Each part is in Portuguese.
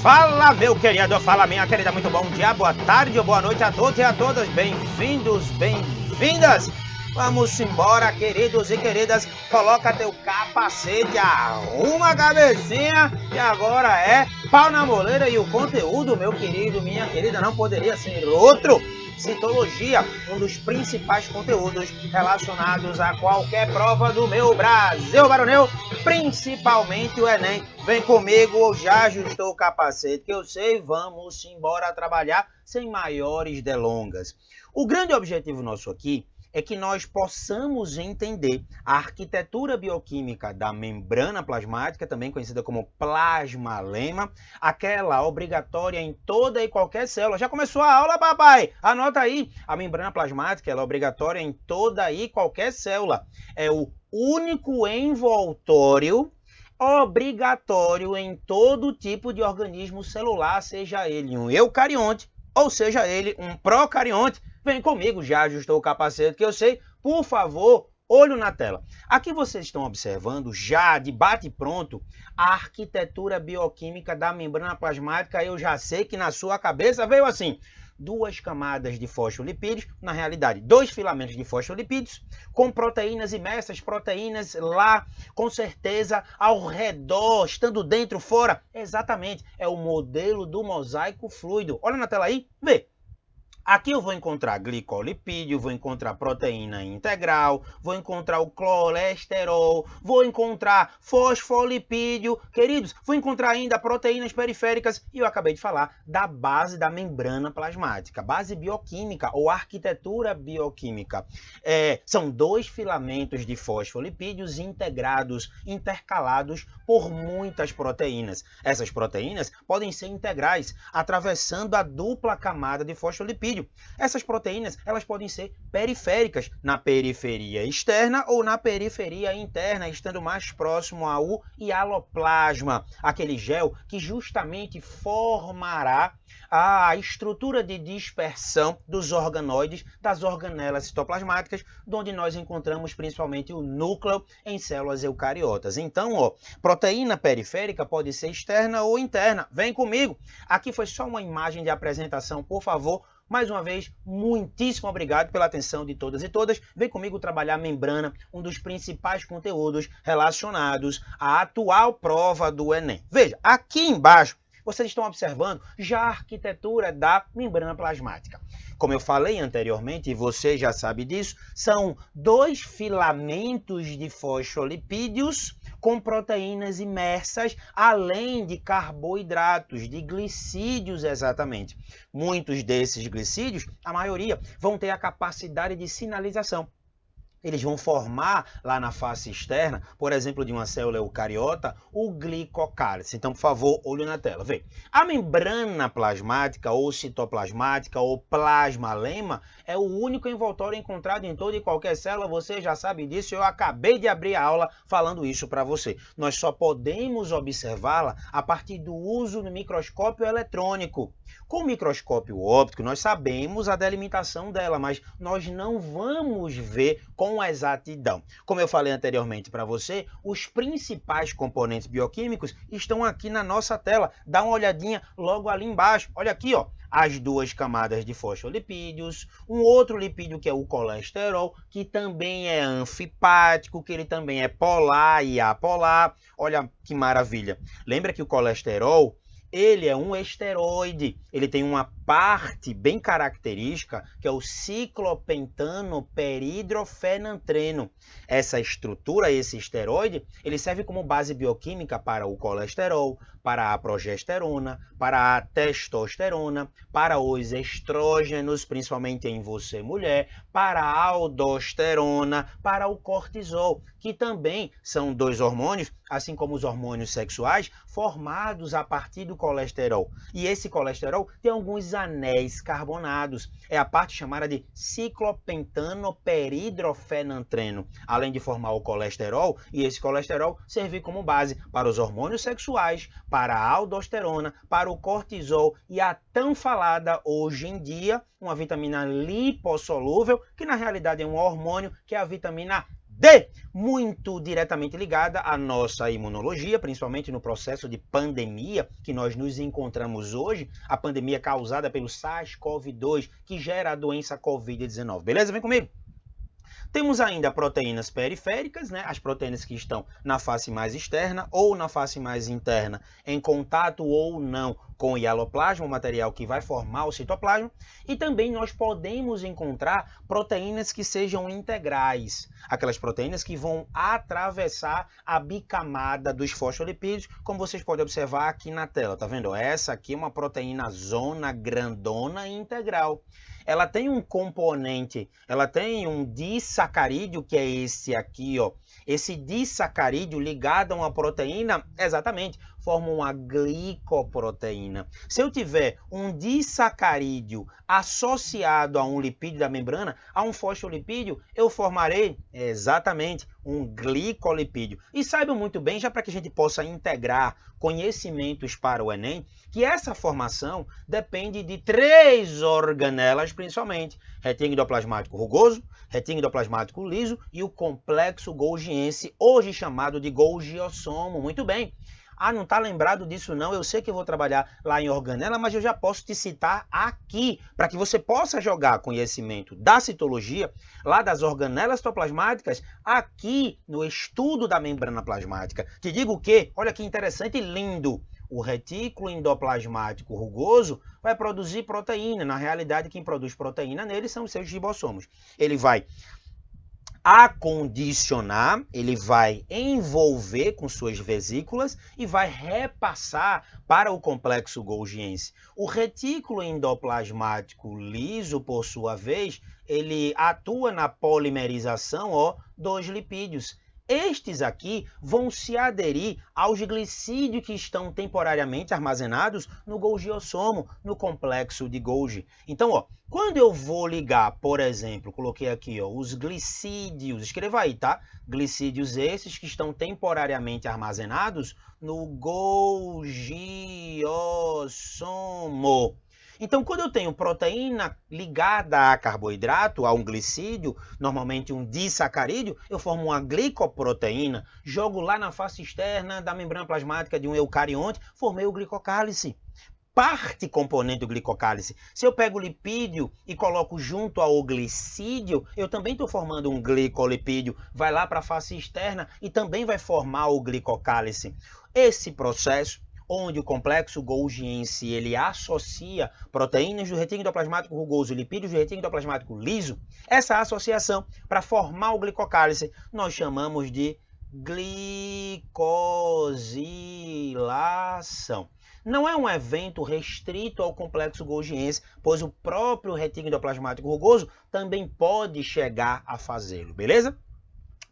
Fala, meu querido, fala, minha querida, muito bom dia, boa tarde ou boa noite a todos e a todas, bem-vindos, bem-vindas. Vamos embora, queridos e queridas, coloca teu capacete, arruma a cabecinha, que agora é pau na moleira e o conteúdo, meu querido, minha querida, não poderia ser outro. Citologia, um dos principais conteúdos relacionados a qualquer prova do meu Brasil varonil, principalmente o Enem. Vem comigo, eu já ajustou o capacete, que eu sei, vamos embora trabalhar sem maiores delongas. O grande objetivo nosso aqui é que nós possamos entender a arquitetura bioquímica da membrana plasmática, também conhecida como plasmalema, aquela obrigatória em toda e qualquer célula. Já começou a aula, papai? Anota aí. A membrana plasmática ela é obrigatória em toda e qualquer célula. É o único envoltório obrigatório em todo tipo de organismo celular, seja ele um eucarionte ou seja ele um procarionte. Vem comigo, já ajustou o capacete que eu sei. Por favor, olho na tela. Aqui vocês estão observando já de bate pronto a arquitetura bioquímica da membrana plasmática. Eu já sei que na sua cabeça veio assim: duas camadas de fosfolipídios, na realidade, dois filamentos de fosfolipídios, com proteínas imersas, proteínas lá, com certeza, ao redor, estando dentro, fora. Exatamente, é o modelo do mosaico fluido. Olha na tela aí, vê. Aqui eu vou encontrar glicolipídio, vou encontrar proteína integral, vou encontrar o colesterol, vou encontrar fosfolipídio, queridos, vou encontrar ainda proteínas periféricas e eu acabei de falar da base da membrana plasmática, base bioquímica ou arquitetura bioquímica. São dois filamentos de fosfolipídios integrados, intercalados por muitas proteínas. Essas proteínas podem ser integrais, atravessando a dupla camada de fosfolipídio. Essas proteínas elas podem ser periféricas, na periferia externa ou na periferia interna, estando mais próximo ao hialoplasma, aquele gel que justamente formará a estrutura de dispersão dos organoides, das organelas citoplasmáticas, onde nós encontramos principalmente o núcleo em células eucariotas. Então, proteína periférica pode ser externa ou interna. Vem comigo! Aqui foi só uma imagem de apresentação, por favor. Mais uma vez, muitíssimo obrigado pela atenção de todas e todas. Vem comigo trabalhar a membrana, um dos principais conteúdos relacionados à atual prova do Enem. Veja, aqui embaixo, vocês estão observando já a arquitetura da membrana plasmática. Como eu falei anteriormente, e você já sabe disso, são dois filamentos de fosfolipídios com proteínas imersas, além de carboidratos, de glicídios exatamente. Muitos desses glicídios, a maioria, vão ter a capacidade de sinalização. Eles vão formar lá na face externa, por exemplo, de uma célula eucariota, o glicocálice. Então, por favor, olho na tela. Vê. A membrana plasmática ou citoplasmática ou plasmalema é o único envoltório encontrado em toda e qualquer célula. Você já sabe disso, eu acabei de abrir a aula falando isso para você. Nós só podemos observá-la a partir do uso do microscópio eletrônico. Com o microscópio óptico, nós sabemos a delimitação dela, mas nós não vamos ver com exatidão. Como eu falei anteriormente para você, os principais componentes bioquímicos estão aqui na nossa tela. Dá uma olhadinha logo ali embaixo. Olha aqui, as duas camadas de fosfolipídios, um outro lipídio que é o colesterol, que também é anfipático, que ele também é polar e apolar. Olha que maravilha. Lembra que o colesterol ele é um esteroide, ele tem uma parte bem característica que é o ciclopentano peridrofenantreno. Essa estrutura, esse esteroide, ele serve como base bioquímica para o colesterol, para a progesterona, para a testosterona, para os estrógenos, principalmente em você mulher, para a aldosterona, para o cortisol, que também são dois hormônios, assim como os hormônios sexuais, formados a partir do colesterol. E esse colesterol tem alguns anéis carbonados. É a parte chamada de ciclopentano peridrofenantreno. Além de formar o colesterol, e esse colesterol servir como base para os hormônios sexuais, para a aldosterona, para o cortisol e a tão falada hoje em dia, uma vitamina lipossolúvel, que na realidade é um hormônio, que é a vitamina D, muito diretamente ligada à nossa imunologia, principalmente no processo de pandemia que nós nos encontramos hoje, a pandemia causada pelo SARS-CoV-2, que gera a doença Covid-19. Beleza? Vem comigo! Temos ainda proteínas periféricas, né? As proteínas que estão na face mais externa ou na face mais interna, em contato ou não com o hialoplasma, o material que vai formar o citoplasma. E também nós podemos encontrar proteínas que sejam integrais, aquelas proteínas que vão atravessar a bicamada dos fosfolipídios, como vocês podem observar aqui na tela, tá vendo? Essa aqui é uma proteína zona grandona integral. Ela tem um componente, ela tem um disacarídeo, que é esse aqui, ó. Esse disacarídeo ligado a uma proteína, exatamente, forma uma glicoproteína. Se eu tiver um disacarídeo associado a um lipídio da membrana, a um fosfolipídio, eu formarei exatamente um glicolipídio. E saibam muito bem, já para que a gente possa integrar conhecimentos para o Enem, que essa formação depende de 3 organelas, principalmente: retículo endoplasmático rugoso, retículo endoplasmático liso e o complexo golgiense, hoje chamado de golgiossomo. Muito bem. Ah, não está lembrado disso não? Eu sei que eu vou trabalhar lá em organela, mas eu já posso te citar aqui, para que você possa jogar conhecimento da citologia, lá das organelas citoplasmáticas, aqui no estudo da membrana plasmática. Te digo o quê? Olha que interessante e lindo. O retículo endoplasmático rugoso vai produzir proteína. Na realidade, quem produz proteína nele são os seus ribossomos. Ele vai acondicionar, ele vai envolver com suas vesículas e vai repassar para o complexo golgiense. O retículo endoplasmático liso, por sua vez, ele atua na polimerização dos lipídios. Estes aqui vão se aderir aos glicídios que estão temporariamente armazenados no golgiossomo, no complexo de Golgi. Então, quando eu vou ligar, por exemplo, coloquei aqui os glicídios, escreva aí, tá? Glicídios esses que estão temporariamente armazenados no golgiossomo. Então, quando eu tenho proteína ligada a carboidrato, a um glicídio, normalmente um disacarídeo, eu formo uma glicoproteína, jogo lá na face externa da membrana plasmática de um eucarionte, formei o glicocálice. Parte componente do glicocálice. Se eu pego o lipídio e coloco junto ao glicídio, eu também estou formando um glicolipídio. Vai lá para a face externa e também vai formar o glicocálice. Esse processo, onde o complexo golgiense ele associa proteínas do retículo endoplasmático rugoso e lipídios do retículo endoplasmático liso, essa associação para formar o glicocálice nós chamamos de glicosilação. Não é um evento restrito ao complexo golgiense, pois o próprio retículo endoplasmático rugoso também pode chegar a fazê-lo, beleza?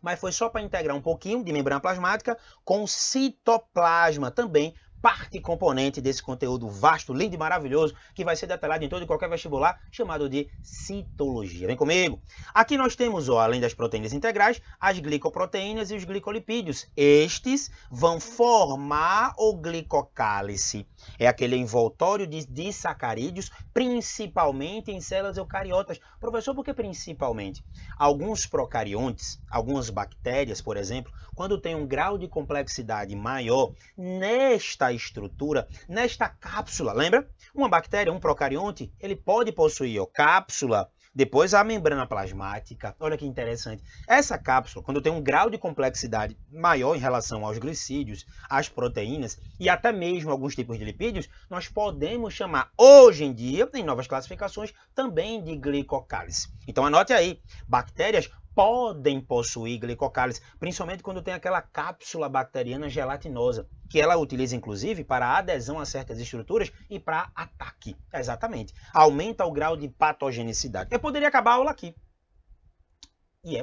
Mas foi só para integrar um pouquinho de membrana plasmática com citoplasma, também parte componente desse conteúdo vasto, lindo e maravilhoso, que vai ser detalhado em todo e qualquer vestibular, chamado de citologia. Vem comigo! Aqui nós temos, além das proteínas integrais, as glicoproteínas e os glicolipídios. Estes vão formar o glicocálice. É aquele envoltório de disacarídeos, principalmente em células eucariotas. Professor, por que principalmente? Alguns procariontes, algumas bactérias, por exemplo, quando tem um grau de complexidade maior, nesta estrutura, nesta cápsula, lembra? Uma bactéria, um procarionte, ele pode possuir cápsula, depois a membrana plasmática. Olha que interessante. Essa cápsula, quando tem um grau de complexidade maior em relação aos glicídios, às proteínas e até mesmo alguns tipos de lipídios, nós podemos chamar hoje em dia, em novas classificações, também de glicocálice. Então anote aí, bactérias podem possuir glicocálice, principalmente quando tem aquela cápsula bacteriana gelatinosa, que ela utiliza inclusive para adesão a certas estruturas e para ataque. Exatamente. Aumenta o grau de patogenicidade. Eu poderia acabar a aula aqui.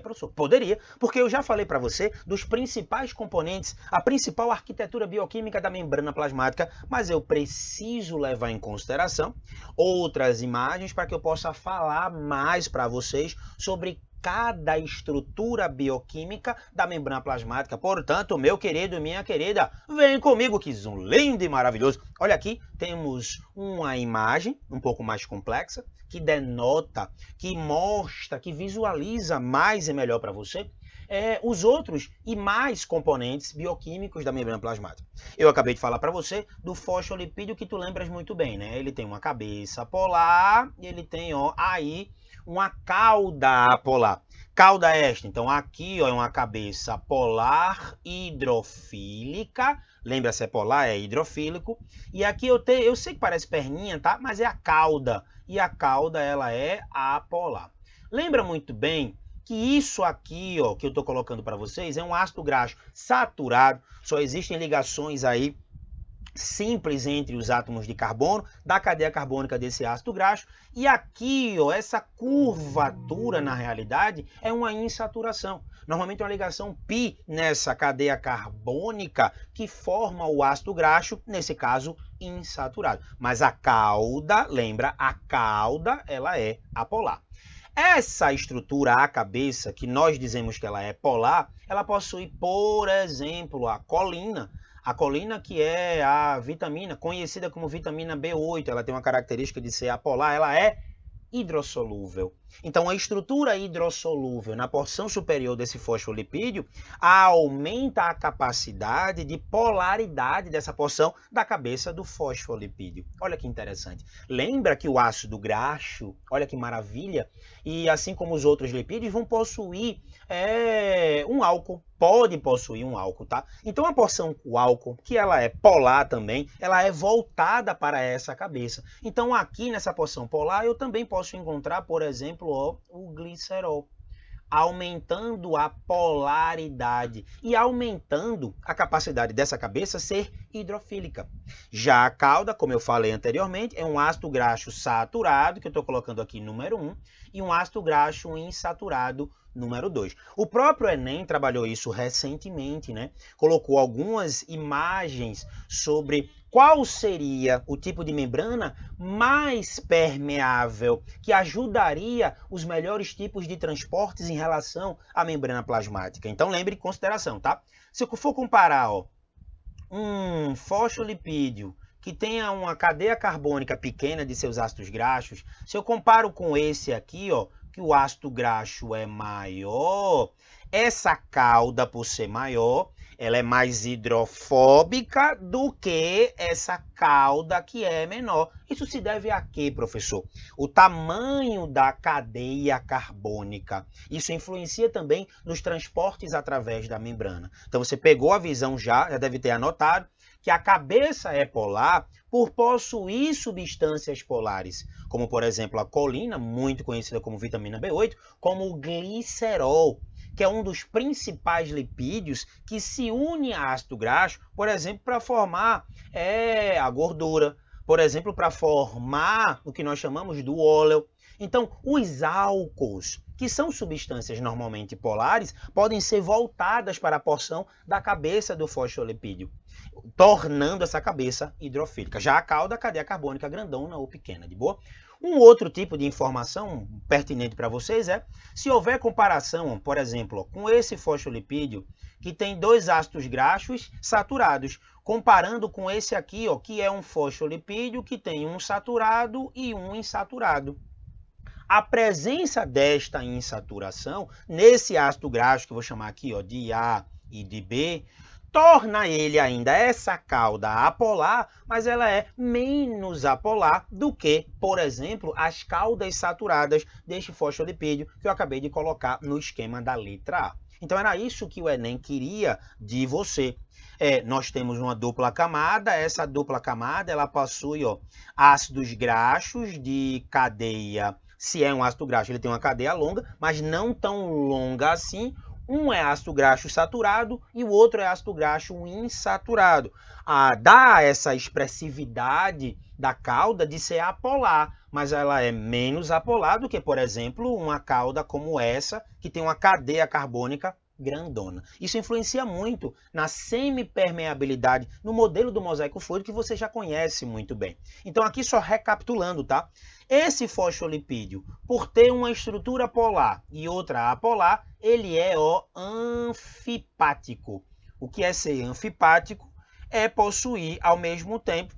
Professor, poderia, porque eu já falei para você dos principais componentes, a principal arquitetura bioquímica da membrana plasmática, mas eu preciso levar em consideração outras imagens para que eu possa falar mais para vocês sobre cada estrutura bioquímica da membrana plasmática. Portanto, meu querido e minha querida, vem comigo que zoom lindo e maravilhoso. Olha aqui, temos uma imagem um pouco mais complexa, que denota, que mostra, que visualiza mais e melhor para você os outros e mais componentes bioquímicos da membrana plasmática. Eu acabei de falar para você do fosfolipídio que tu lembras muito bem, né? Ele tem uma cabeça polar e ele tem aí uma cauda apolar. Cauda esta, então aqui é uma cabeça polar hidrofílica. Lembra, se é polar, é hidrofílico. E aqui eu sei que parece perninha, tá? Mas é a cauda. E a cauda, ela é apolar. Lembra muito bem que isso aqui, que eu estou colocando para vocês, é um ácido graxo saturado. Só existem ligações aí simples entre os átomos de carbono da cadeia carbônica desse ácido graxo. E aqui, essa curvatura, na realidade, é uma insaturação. Normalmente é uma ligação pi nessa cadeia carbônica que forma o ácido graxo, nesse caso, insaturado. Mas a cauda, lembra, a cauda, ela é apolar. Essa estrutura, a cabeça, que nós dizemos que ela é polar, ela possui, por exemplo, a colina. A colina, que é a vitamina, conhecida como vitamina B8, ela tem uma característica de ser apolar, ela é hidrossolúvel. Então, a estrutura hidrossolúvel na porção superior desse fosfolipídio aumenta a capacidade de polaridade dessa porção da cabeça do fosfolipídio. Olha que interessante. Lembra que o ácido graxo, olha que maravilha, e assim como os outros lipídios, vão possuir um álcool. Pode possuir um álcool, tá? Então a porção com álcool, que ela é polar também, ela é voltada para essa cabeça. Então aqui nessa porção polar eu também posso encontrar, por exemplo, o glicerol, aumentando a polaridade e aumentando a capacidade dessa cabeça ser hidrofílica. Já a cauda, como eu falei anteriormente, é um ácido graxo saturado, que eu estou colocando aqui número 1, e um ácido graxo insaturado número 2. O próprio Enem trabalhou isso recentemente, né? Colocou algumas imagens sobre qual seria o tipo de membrana mais permeável, que ajudaria os melhores tipos de transportes em relação à membrana plasmática. Então lembre em consideração, tá? Se eu for comparar um fosfolipídio que tenha uma cadeia carbônica pequena de seus ácidos graxos, se eu comparo com esse aqui, que o ácido graxo é maior, essa cauda, por ser maior, ela é mais hidrofóbica do que essa cauda que é menor. Isso se deve a quê, professor? O tamanho da cadeia carbônica. Isso influencia também nos transportes através da membrana. Então você pegou a visão já deve ter anotado, que a cabeça é polar por possuir substâncias polares, como por exemplo a colina, muito conhecida como vitamina B8, como o glicerol, que é um dos principais lipídios que se une a ácido graxo, por exemplo, para formar a gordura, por exemplo, para formar o que nós chamamos do óleo. Então, os álcools, que são substâncias normalmente polares, podem ser voltadas para a porção da cabeça do fosfolipídio, tornando essa cabeça hidrofílica. Já a cauda, a cadeia carbônica grandona ou pequena, de boa? Um outro tipo de informação pertinente para vocês é, se houver comparação, por exemplo, com esse fosfolipídio, que tem 2 ácidos graxos saturados, comparando com esse aqui, que é um fosfolipídio que tem um saturado e um insaturado. A presença desta insaturação nesse ácido graxo, que eu vou chamar aqui de A e de B, torna ele ainda essa cauda apolar, mas ela é menos apolar do que, por exemplo, as caudas saturadas deste fosfolipídio que eu acabei de colocar no esquema da letra A. Então era isso que o Enem queria de você. Nós temos uma dupla camada, essa dupla camada ela possui ácidos graxos de cadeia. Se é um ácido graxo, ele tem uma cadeia longa, mas não tão longa assim. Um é ácido graxo saturado e o outro é ácido graxo insaturado. Dá essa expressividade da cauda de ser apolar, mas ela é menos apolar do que, por exemplo, uma cauda como essa, que tem uma cadeia carbônica grandona. Isso influencia muito na semipermeabilidade, no modelo do mosaico fluido que você já conhece muito bem. Então aqui só recapitulando, tá? Esse fosfolipídio, por ter uma estrutura polar e outra apolar, ele é anfipático. O que é ser anfipático? É possuir ao mesmo tempo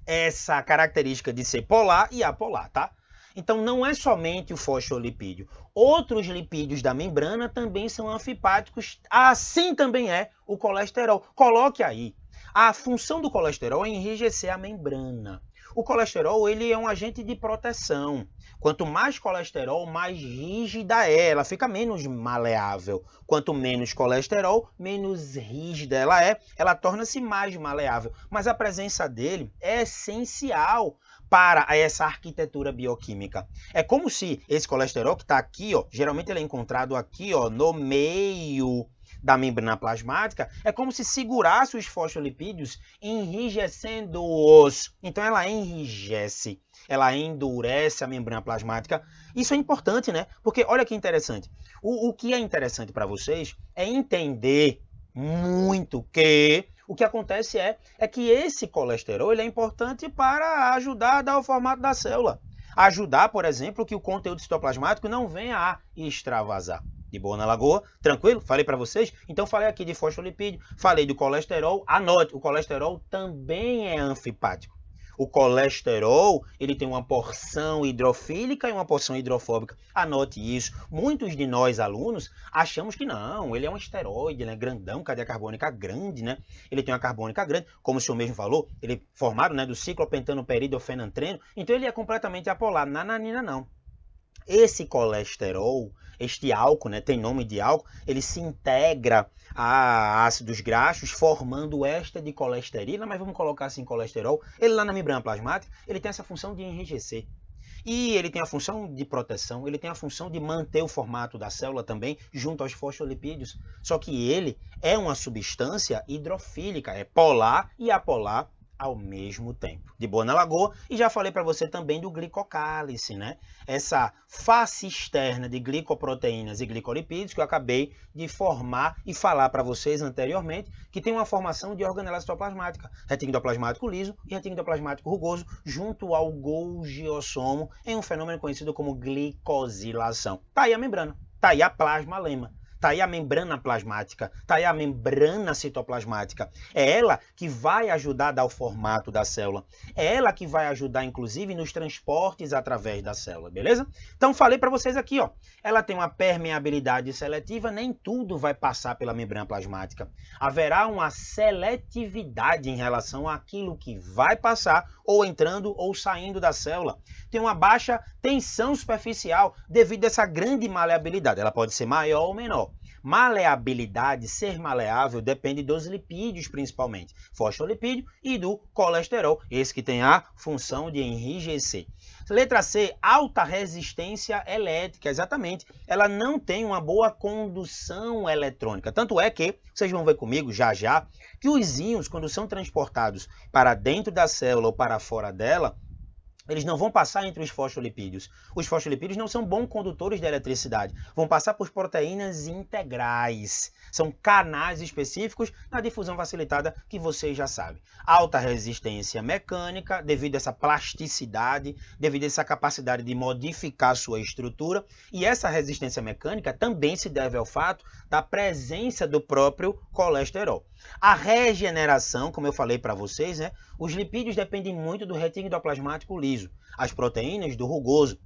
essa característica de ser polar e apolar, tá? Então, não é somente o fosfolipídio. Outros lipídios da membrana também são anfipáticos, assim também é o colesterol. Coloque aí. A função do colesterol é enrijecer a membrana. O colesterol ele é um agente de proteção. Quanto mais colesterol, mais rígida é. Ela fica menos maleável. Quanto menos colesterol, menos rígida ela é. Ela torna-se mais maleável. Mas a presença dele é essencial para essa arquitetura bioquímica. É como se esse colesterol que está aqui, ó, geralmente ele é encontrado aqui, ó, no meio da membrana plasmática, é como se segurasse os fosfolipídios, enrijecendo-os. Então ela enrijece, ela endurece a membrana plasmática. Isso é importante, né? Porque olha que interessante. O que é interessante para vocês é entender muito que o que acontece é que esse colesterol ele é importante para ajudar a dar o formato da célula. Ajudar, por exemplo, que o conteúdo citoplasmático não venha a extravasar. De boa na lagoa? Tranquilo? Falei para vocês? Então falei aqui de fosfolipídio, falei do colesterol. Anote, o colesterol também é anfipático. O colesterol, ele tem uma porção hidrofílica e uma porção hidrofóbica. Anote isso. Muitos de nós, alunos, achamos que não, ele é um esteroide, né? Grandão, cadeia carbônica grande, né? Ele tem uma carbônica grande, como o senhor mesmo falou, ele é formado, né, do ciclopentano peridofenantreno, então ele é completamente apolar. Nananina não. Esse colesterol, este álcool, né, tem nome de álcool, ele se integra a ácidos graxos formando éster de colesterina, mas vamos colocar assim colesterol. Ele lá na membrana plasmática, ele tem essa função de enrijecer. E ele tem a função de proteção, ele tem a função de manter o formato da célula também junto aos fosfolipídios. Só que ele é uma substância hidrofílica, é polar e apolar ao mesmo tempo. De boa na lagoa, e já falei para você também do glicocálice, né? Essa face externa de glicoproteínas e glicolipídios que eu acabei de formar e falar para vocês anteriormente, que tem uma formação de organela citoplasmática, retículo endoplasmático liso e retículo endoplasmático rugoso, junto ao Golgiossomo, em um fenômeno conhecido como glicosilação. Tá aí a membrana, tá aí a plasmalema. Está aí a membrana plasmática, está aí a membrana citoplasmática. É ela que vai ajudar a dar o formato da célula. É ela que vai ajudar, inclusive, nos transportes através da célula, beleza? Então, falei para vocês aqui, ó. Ela tem uma permeabilidade seletiva, nem tudo vai passar pela membrana plasmática. Haverá uma seletividade em relação àquilo que vai passar ou entrando ou saindo da célula. Tem uma baixa tensão superficial devido a essa grande maleabilidade. Ela pode ser maior ou menor. Maleabilidade, ser maleável, depende dos lipídios principalmente. Fosfolipídio e do colesterol, esse que tem a função de enrijecer. Letra C, alta resistência elétrica, exatamente. Ela não tem uma boa condução eletrônica. Tanto é que, vocês vão ver comigo já já, que os íons, quando são transportados para dentro da célula ou para fora dela, eles não vão passar entre os fosfolipídios. Os fosfolipídios não são bons condutores de eletricidade. Vão passar por proteínas integrais. São canais específicos na difusão facilitada que vocês já sabem. Alta resistência mecânica, devido a essa plasticidade, devido a essa capacidade de modificar sua estrutura. E essa resistência mecânica também se deve ao fato da presença do próprio colesterol. A regeneração, como eu falei para vocês, né? Os lipídios dependem muito do retículo endoplasmático liso, as proteínas do rugoso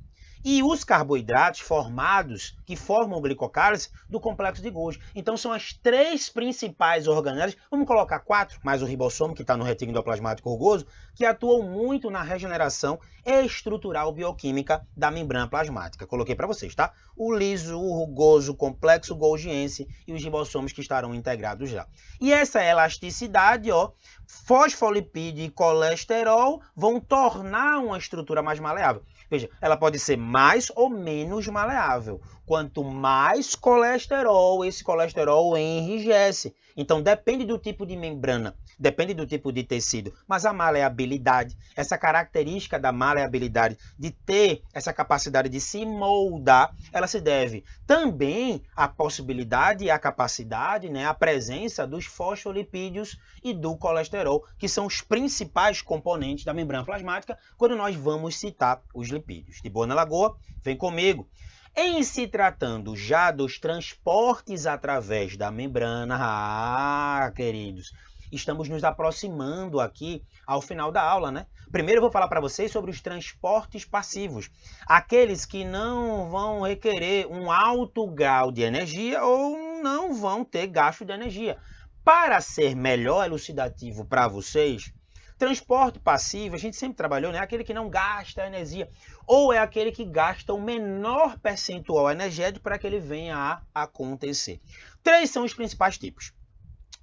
e os carboidratos formados, que formam o glicocálice, do complexo de Golgi. Então são as três principais organelas, vamos colocar 4, mais o ribossomo, que está no retículo endoplasmático rugoso, que atuam muito na regeneração estrutural bioquímica da membrana plasmática. Coloquei para vocês, tá? O liso, o rugoso, o complexo golgiense e os ribossomos que estarão integrados lá. E essa elasticidade, ó, fosfolipídio e colesterol vão tornar uma estrutura mais maleável. Veja, ela pode ser mais ou menos maleável. Quanto mais colesterol, esse colesterol enrijece. Então, depende do tipo de membrana, depende do tipo de tecido. Mas a maleabilidade, essa característica da maleabilidade, de ter essa capacidade de se moldar, ela se deve também à possibilidade e à capacidade, né, à presença dos fosfolipídios e do colesterol, que são os principais componentes da membrana plasmática quando nós vamos citar os lipídios. De boa na lagoa, vem comigo. Em se tratando já dos transportes através da membrana, queridos, estamos nos aproximando aqui ao final da aula, né? Primeiro eu vou falar para vocês sobre os transportes passivos, aqueles que não vão requerer um alto grau de energia ou não vão ter gasto de energia. Para ser melhor elucidativo para vocês, transporte passivo, a gente sempre trabalhou, né? Aquele que não gasta energia, ou é aquele que gasta o menor percentual energético para que ele venha a acontecer. 3 são os principais tipos.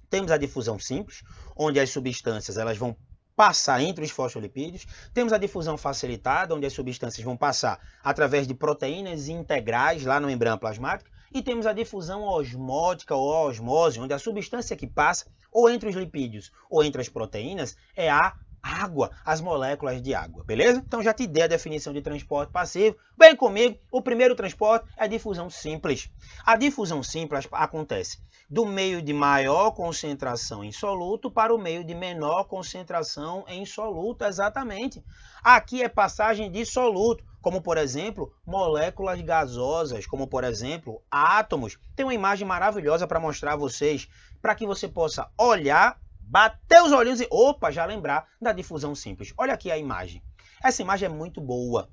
Temos a difusão simples, onde as substâncias elas vão passar entre os fosfolipídios. Temos a difusão facilitada, onde as substâncias vão passar através de proteínas integrais lá na membrana plasmática. E temos a difusão osmótica ou osmose, onde a substância que passa ou entre os lipídios ou entre as proteínas é a água, as moléculas de água, beleza? Então já te dei a definição de transporte passivo. Vem comigo, o primeiro transporte é a difusão simples. A difusão simples acontece do meio de maior concentração em soluto para o meio de menor concentração em soluto, exatamente. Aqui é passagem de soluto, como por exemplo, moléculas gasosas, como por exemplo, átomos. Tem uma imagem maravilhosa para mostrar a vocês, para que você possa olhar, bater os olhinhos e, opa, já lembrar da difusão simples. Olha aqui a imagem. Essa imagem é muito boa.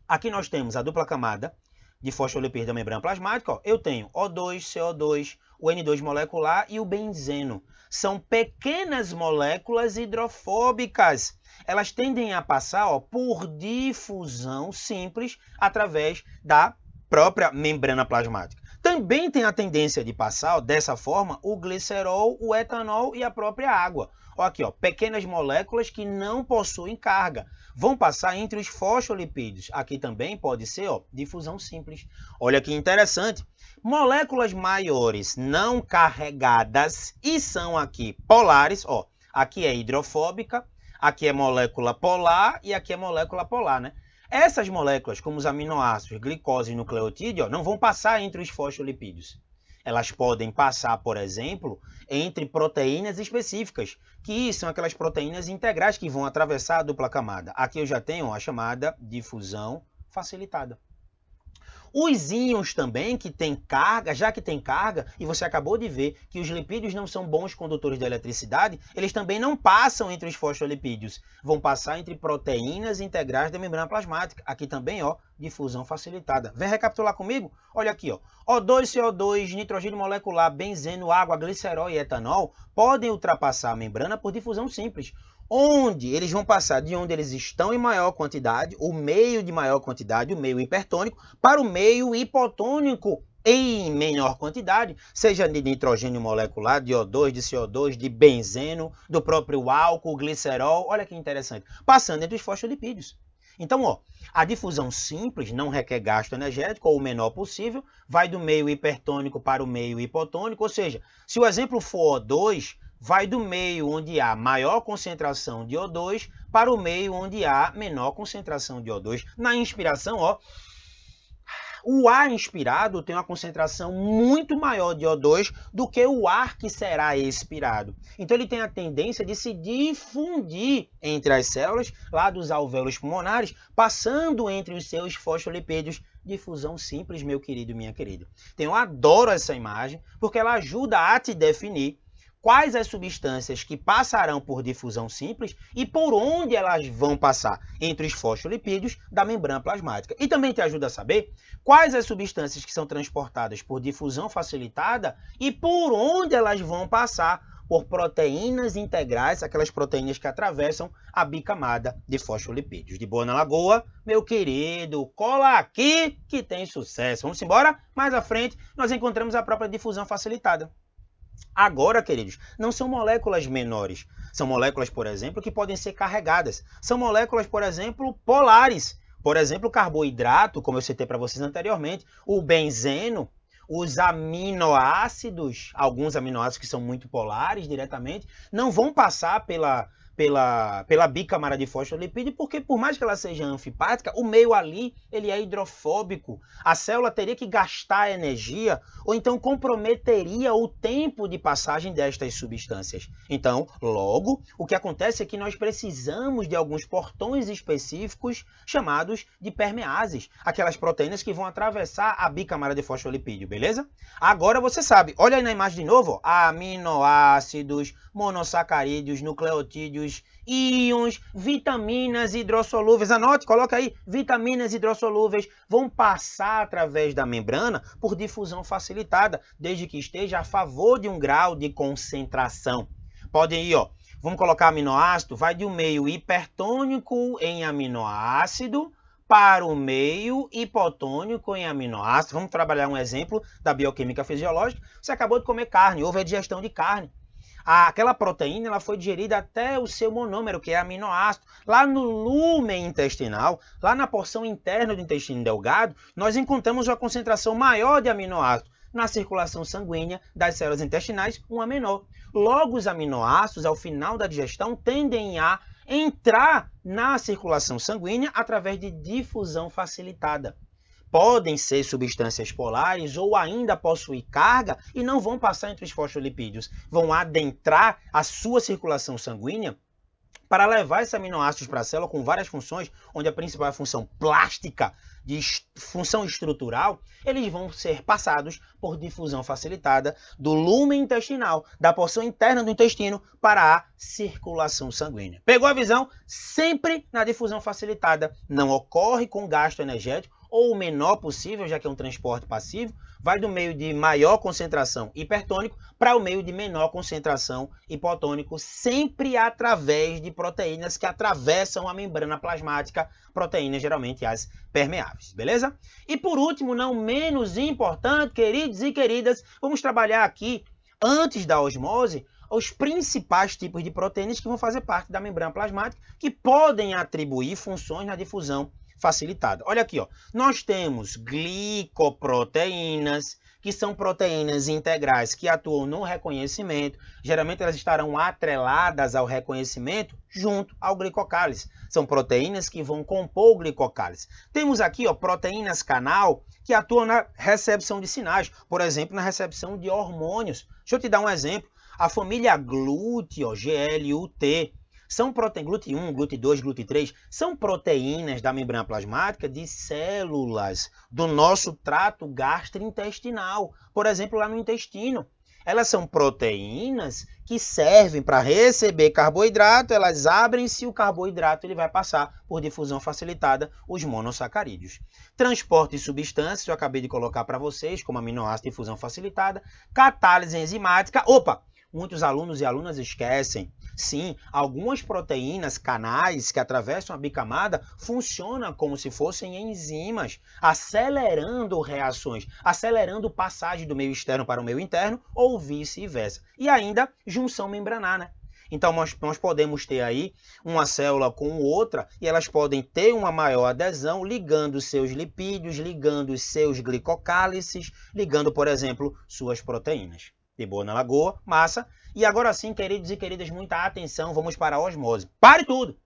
Aqui nós temos a dupla camada de fosfolipídio da membrana plasmática. Ó. Eu tenho O2, CO2, o N2 molecular e o benzeno. São pequenas moléculas hidrofóbicas. Elas tendem a passar por difusão simples através da própria membrana plasmática. Também tem a tendência de passar dessa forma o glicerol, o etanol e a própria água. Ó, aqui, ó, pequenas moléculas que não possuem carga. Vão passar entre os fosfolipídios. Aqui também pode ser difusão simples. Olha que interessante. Moléculas maiores não carregadas e são aqui polares. Ó, aqui é hidrofóbica, aqui é molécula polar e aqui é molécula polar, né? Essas moléculas, como os aminoácidos, glicose e nucleotídeo, não vão passar entre os fosfolipídios. Elas podem passar, por exemplo, entre proteínas específicas, que são aquelas proteínas integrais que vão atravessar a dupla camada. Aqui eu já tenho a chamada difusão facilitada. Os íons também, que tem carga, já que tem carga, e você acabou de ver que os lipídios não são bons condutores de eletricidade, eles também não passam entre os fosfolipídios, vão passar entre proteínas integrais da membrana plasmática. Aqui também, ó, difusão facilitada. Vem recapitular comigo? Olha aqui, ó. O2, CO2, nitrogênio molecular, benzeno, água, glicerol e etanol podem ultrapassar a membrana por difusão simples, onde eles vão passar de onde eles estão em maior quantidade, o meio de maior quantidade, o meio hipertônico, para o meio hipotônico em menor quantidade, seja de nitrogênio molecular, de O2, de CO2, de benzeno, do próprio álcool, glicerol. Olha que interessante, passando entre os fosfolipídios. Então, ó, a difusão simples não requer gasto energético, ou o menor possível, vai do meio hipertônico para o meio hipotônico, ou seja, se o exemplo for O2, vai do meio onde há maior concentração de O2 para o meio onde há menor concentração de O2. Na inspiração, ó, o ar inspirado tem uma concentração muito maior de O2 do que o ar que será expirado. Então ele tem a tendência de se difundir entre as células lá dos alvéolos pulmonares, passando entre os seus fosfolipídios. Difusão simples, meu querido e minha querida. Então eu adoro essa imagem porque ela ajuda a te definir quais as substâncias que passarão por difusão simples e por onde elas vão passar entre os fosfolipídios da membrana plasmática. E também te ajuda a saber quais as substâncias que são transportadas por difusão facilitada e por onde elas vão passar por proteínas integrais, aquelas proteínas que atravessam a bicamada de fosfolipídios. De boa na lagoa, meu querido, cola aqui que tem sucesso. Vamos embora? Mais à frente, nós encontramos a própria difusão facilitada. Agora, queridos, não são moléculas menores. São moléculas, por exemplo, que podem ser carregadas. São moléculas, por exemplo, polares. Por exemplo, o carboidrato, como eu citei para vocês anteriormente, o benzeno, os aminoácidos, alguns aminoácidos que são muito polares diretamente, não vão passar pela bicamara de fosfolipídio, porque por mais que ela seja anfipática, o meio ali ele é hidrofóbico. A célula teria que gastar energia ou então comprometeria o tempo de passagem destas substâncias. Então, logo, o que acontece é que nós precisamos de alguns portões específicos chamados de permeases, aquelas proteínas que vão atravessar a bicamara de fosfolipídio, beleza? Agora você sabe, olha aí na imagem de novo, ó, aminoácidos, monossacarídeos, nucleotídeos, íons, vitaminas hidrossolúveis. Anote, coloca aí, vitaminas hidrossolúveis vão passar através da membrana por difusão facilitada, desde que esteja a favor de um grau de concentração. Podem ir, ó, vamos colocar aminoácido, vai de um meio hipertônico em aminoácido para o meio hipotônico em aminoácido. Vamos trabalhar um exemplo da bioquímica fisiológica. Você acabou de comer carne, houve a digestão de carne. Aquela proteína ela foi digerida até o seu monômero, que é aminoácido. Lá no lúmen intestinal, lá na porção interna do intestino delgado, nós encontramos uma concentração maior de aminoácido. Na circulação sanguínea das células intestinais, uma menor. Logo, os aminoácidos, ao final da digestão, tendem a entrar na circulação sanguínea através de difusão facilitada. Podem ser substâncias polares ou ainda possuir carga e não vão passar entre os fosfolipídios. Vão adentrar a sua circulação sanguínea para levar esses aminoácidos para a célula com várias funções, onde a principal é a função plástica, de função estrutural, eles vão ser passados por difusão facilitada do lúmen intestinal, da porção interna do intestino, para a circulação sanguínea. Pegou a visão? Sempre na difusão facilitada. Não ocorre com gasto energético, ou o menor possível, já que é um transporte passivo, vai do meio de maior concentração hipertônico para o meio de menor concentração hipotônico, sempre através de proteínas que atravessam a membrana plasmática, proteínas geralmente as permeáveis, beleza? E por último, não menos importante, queridos e queridas, vamos trabalhar aqui, antes da osmose, os principais tipos de proteínas que vão fazer parte da membrana plasmática, que podem atribuir funções na difusão facilitada. Olha aqui, ó. Nós temos glicoproteínas, que são proteínas integrais que atuam no reconhecimento. Geralmente elas estarão atreladas ao reconhecimento junto ao glicocálice. São proteínas que vão compor o glicocálice. Temos aqui, ó, proteínas canal que atuam na recepção de sinais, por exemplo, na recepção de hormônios. Deixa eu te dar um exemplo. A família GLUT, ó, GLUT, são proteínas, GLUT1, GLUT2, GLUT3, são proteínas da membrana plasmática de células do nosso trato gastrointestinal, por exemplo, lá no intestino. Elas são proteínas que servem para receber carboidrato, elas abrem-se e o carboidrato ele vai passar por difusão facilitada, os monossacarídeos. Transporte de substâncias, eu acabei de colocar para vocês, como aminoácido, difusão facilitada, catálise enzimática. Opa! Muitos alunos e alunas esquecem. Sim, algumas proteínas canais que atravessam a bicamada funcionam como se fossem enzimas, acelerando reações, acelerando passagem do meio externo para o meio interno ou vice-versa. E ainda junção membranar, né? Então, nós podemos ter aí uma célula com outra e elas podem ter uma maior adesão ligando seus lipídios, ligando seus glicocálices, ligando, por exemplo, suas proteínas. De boa na lagoa, massa. E agora sim, queridos e queridas, muita atenção, vamos para a osmose. Pare tudo!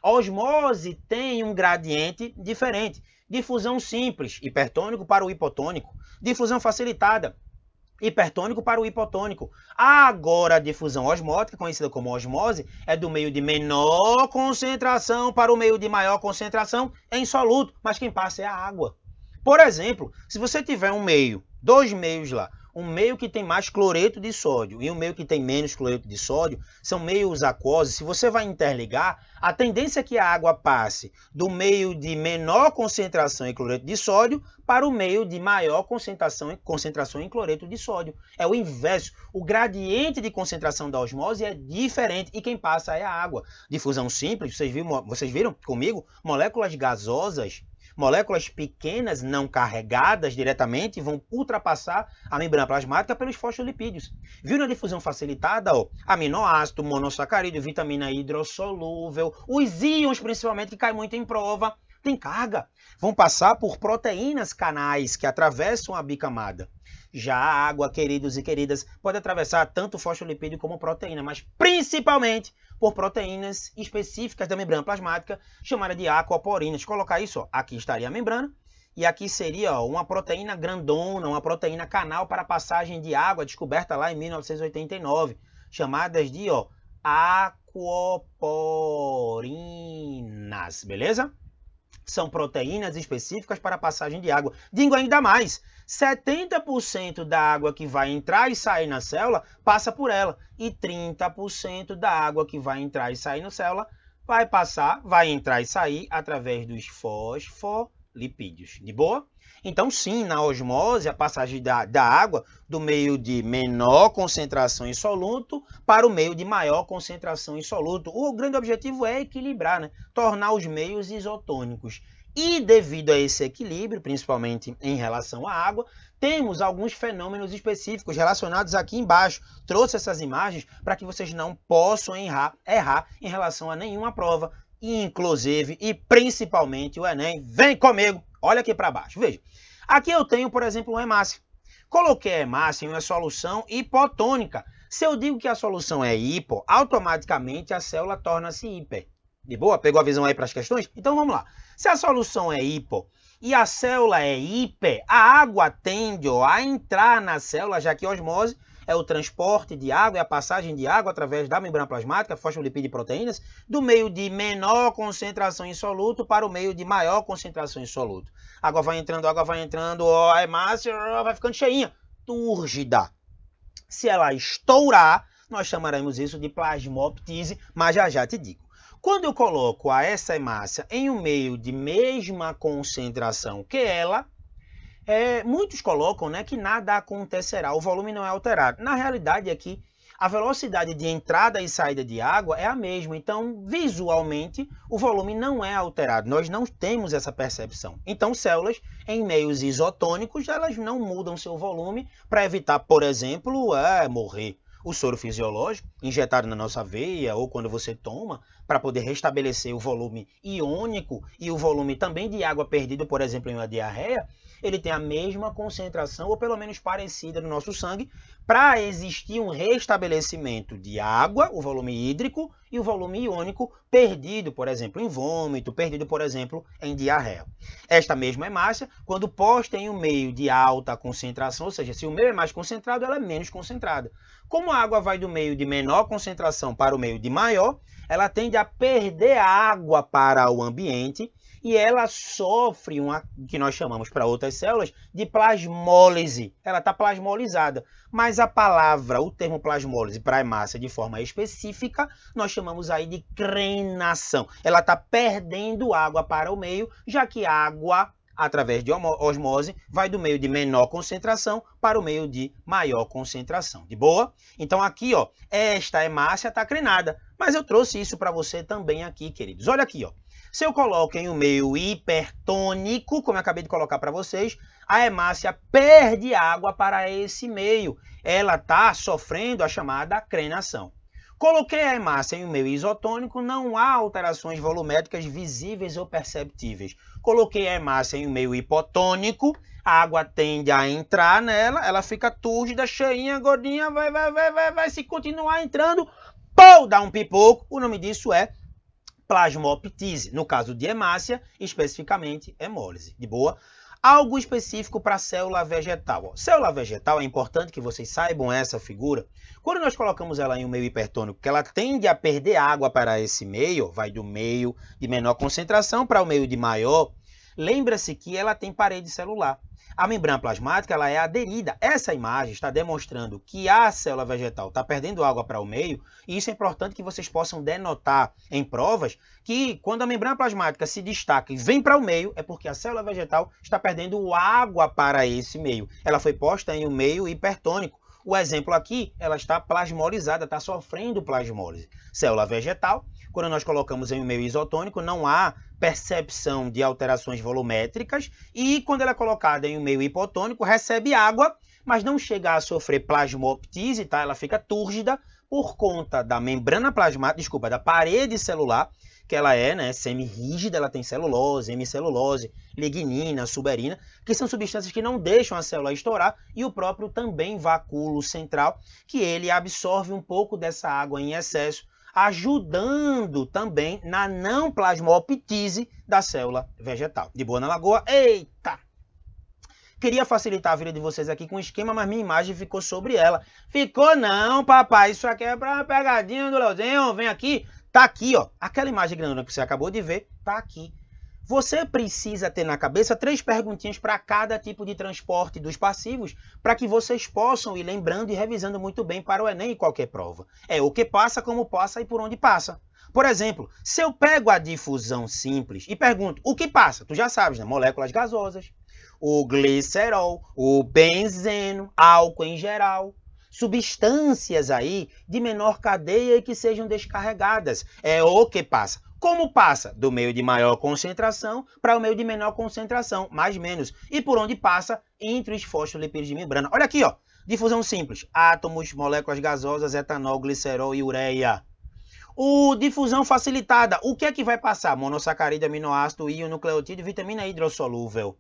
A osmose tem um gradiente diferente. Difusão simples, hipertônico para o hipotônico. Difusão facilitada, hipertônico para o hipotônico. Agora, a difusão osmótica, conhecida como osmose, é do meio de menor concentração para o meio de maior concentração em soluto, mas quem passa é a água. Por exemplo, se você tiver um meio, dois meios lá, um meio que tem mais cloreto de sódio e um meio que tem menos cloreto de sódio, são meios aquosos. Se você vai interligar, a tendência é que a água passe do meio de menor concentração em cloreto de sódio para o meio de maior concentração em cloreto de sódio. É o inverso. O gradiente de concentração da osmose é diferente e quem passa é a água. Difusão simples, vocês viram comigo? Moléculas gasosas, moléculas pequenas não carregadas diretamente vão ultrapassar a membrana plasmática pelos fosfolipídios. Viu na difusão facilitada? Ó, aminoácido, monossacarídeo, vitamina hidrossolúvel, os íons principalmente que cai muito em prova, tem carga. Vão passar por proteínas canais que atravessam a bicamada. Já a água, queridos e queridas, pode atravessar tanto fosfolipídio como proteína, mas principalmente por proteínas específicas da membrana plasmática, chamada de aquaporinas. Se colocar isso, ó, aqui estaria a membrana, e aqui seria, ó, uma proteína grandona, uma proteína canal para passagem de água, descoberta lá em 1989, chamadas de, ó, aquaporinas, beleza? São proteínas específicas para a passagem de água. Digo ainda mais, 70% da água que vai entrar e sair na célula passa por ela. E 30% da água que vai entrar e sair na célula vai entrar e sair através dos fosfolipídios. De boa? Então, sim, na osmose, a passagem da água do meio de menor concentração em soluto para o meio de maior concentração em soluto. O grande objetivo é equilibrar, né? Tornar os meios isotônicos. E devido a esse equilíbrio, principalmente em relação à água, temos alguns fenômenos específicos relacionados aqui embaixo. Trouxe essas imagens para que vocês não possam errar em relação a nenhuma prova, inclusive e principalmente o Enem. Vem comigo! Olha aqui para baixo, veja. Aqui eu tenho, por exemplo, uma hemácia. Coloquei a hemácia em uma solução hipotônica. Se eu digo que a solução é hipo, automaticamente a célula torna-se hiper. De boa? Pegou a visão aí para as questões? Então vamos lá. Se a solução é hipo e a célula é hiper, a água tende a entrar na célula, já que a osmose é o transporte de água e a passagem de água através da membrana plasmática, fosfolipídio e proteínas, do meio de menor concentração em soluto para o meio de maior concentração em soluto. Água vai entrando, ó, a hemácia vai ficando cheinha, túrgida. Se ela estourar, nós chamaremos isso de plasmoptise, mas já te digo. Quando eu coloco essa hemácia em um meio de mesma concentração que ela, muitos colocam, né, que nada acontecerá, o volume não é alterado. Na realidade, aqui, a velocidade de entrada e saída de água é a mesma. Então, visualmente, o volume não é alterado. Nós não temos essa percepção. Então, células em meios isotônicos, elas não mudam seu volume para evitar, por exemplo, morrer. O soro fisiológico, injetado na nossa veia ou quando você toma, para poder restabelecer o volume iônico e o volume também de água perdido, por exemplo, em uma diarreia, ele tem a mesma concentração, ou pelo menos parecida, no nosso sangue, para existir um restabelecimento de água, o volume hídrico, e o volume iônico perdido, por exemplo, em vômito, perdido, por exemplo, em diarreia. Esta mesma hemácia, quando posta em um meio de alta concentração, ou seja, se o meio é mais concentrado, ela é menos concentrada. Como a água vai do meio de menor concentração para o meio de maior, ela tende a perder água para o ambiente e ela sofre o que nós chamamos para outras células de plasmólise. Ela está plasmolizada. Mas a palavra, o termo plasmólise para a hemácia de forma específica, nós chamamos aí de crenação. Ela está perdendo água para o meio, já que a água, através de osmose, vai do meio de menor concentração para o meio de maior concentração. De boa? Então aqui, ó, esta hemácia está crenada. Mas eu trouxe isso para você também aqui, queridos. Olha aqui, ó. Se eu coloco em um meio hipertônico, como eu acabei de colocar para vocês, a hemácia perde água para esse meio. Ela está sofrendo a chamada crenação. Coloquei a hemácia em um meio isotônico, não há alterações volumétricas visíveis ou perceptíveis. Coloquei a hemácia em um meio hipotônico, a água tende a entrar nela, ela fica túrgida, cheinha, gordinha, vai, se continuar entrando, dá um pipoco. O nome disso é plasmoptise. No caso de hemácia, especificamente hemólise. De boa? Algo específico para a célula vegetal. Célula vegetal, é importante que vocês saibam essa figura. Quando nós colocamos ela em um meio hipertônico, que ela tende a perder água para esse meio, vai do meio de menor concentração para o meio de maior, lembra-se que ela tem parede celular. A membrana plasmática ela é aderida. Essa imagem está demonstrando que a célula vegetal está perdendo água para o meio, e isso é importante que vocês possam denotar em provas que quando a membrana plasmática se destaca e vem para o meio, é porque a célula vegetal está perdendo água para esse meio. Ela foi posta em um meio hipertônico. O exemplo aqui, ela está plasmolizada, está sofrendo plasmólise. Célula vegetal, quando nós colocamos em um meio isotônico, não há percepção de alterações volumétricas, e quando ela é colocada em um meio hipotônico, recebe água, mas não chega a sofrer plasmoptise, tá? Ela fica túrgida por conta da membrana plasmática, da parede celular, que ela é, né, semi-rígida, ela tem celulose, hemicelulose, lignina, suberina, que são substâncias que não deixam a célula estourar, e o próprio também vacúolo central, que ele absorve um pouco dessa água em excesso, ajudando também na não plasmoptise da célula vegetal. De boa na lagoa? Eita! Queria facilitar a vida de vocês aqui com um esquema, mas minha imagem ficou sobre ela. Ficou não, papai. Isso aqui é pra pegadinha do Leozinho. Vem aqui. Tá aqui, ó. Aquela imagem grandona que você acabou de ver, tá aqui. Você precisa ter na cabeça 3 perguntinhas para cada tipo de transporte dos passivos, para que vocês possam ir lembrando e revisando muito bem para o Enem e qualquer prova. É o que passa, como passa e por onde passa. Por exemplo, se eu pego a difusão simples e pergunto o que passa, tu já sabes, né? Moléculas gasosas, o glicerol, o benzeno, álcool em geral, substâncias aí de menor cadeia e que sejam descarregadas. É o que passa. Como passa? Do meio de maior concentração para o meio de menor concentração, mais menos. E por onde passa? Entre os fosfolipídios de membrana. Olha aqui, ó. Difusão simples. Átomos, moléculas gasosas, etanol, glicerol e ureia. Difusão facilitada. O que é que vai passar? Monossacarídeo, aminoácido, íon, nucleotídeo, vitamina hidrossolúvel.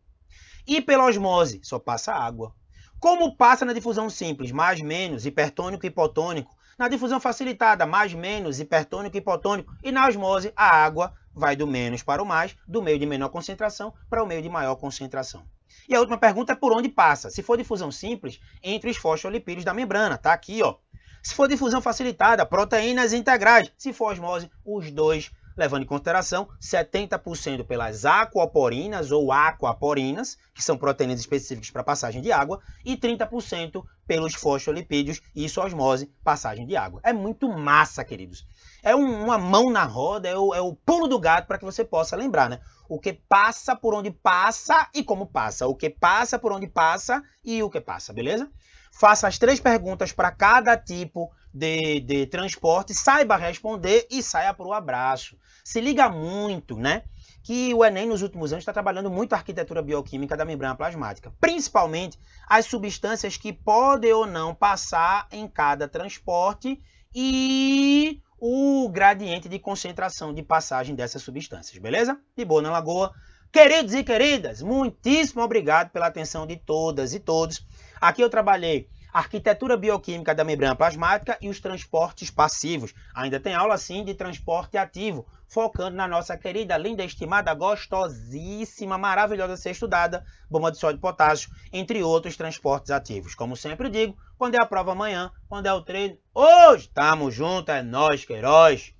E pela osmose? Só passa água. Como passa na difusão simples? Mais, menos, hipertônico e hipotônico. Na difusão facilitada, mais, menos, hipertônico e hipotônico. E na osmose, a água vai do menos para o mais, do meio de menor concentração para o meio de maior concentração. E a última pergunta é por onde passa. Se for difusão simples, entre os fosfolipídios da membrana. Tá aqui, ó. Se for difusão facilitada, proteínas integrais. Se for osmose, os dois, levando em consideração 70% pelas aquaporinas ou aquaporinas, que são proteínas específicas para passagem de água, e 30% pelos fosfolipídios, isso osmose, passagem de água. É muito massa, queridos. É uma mão na roda, é o pulo do gato para que você possa lembrar, né? O que passa, por onde passa e como passa. O que passa, por onde passa e o que passa, beleza? Faça as 3 perguntas para cada tipo de transporte, saiba responder e saia para o abraço. Se liga muito, né? Que o Enem nos últimos anos está trabalhando muito a arquitetura bioquímica da membrana plasmática, principalmente as substâncias que podem ou não passar em cada transporte e o gradiente de concentração de passagem dessas substâncias, beleza? De boa na lagoa. Queridos e queridas, muitíssimo obrigado pela atenção de todas e todos. Aqui eu trabalhei a arquitetura bioquímica da membrana plasmática e os transportes passivos. Ainda tem aula, sim, de transporte ativo, focando na nossa querida, linda, estimada, gostosíssima, maravilhosa a ser estudada, bomba de sódio e potássio, entre outros transportes ativos. Como sempre digo, quando é a prova amanhã, quando é o treino, hoje, tamo junto, é nóis, Queiroz.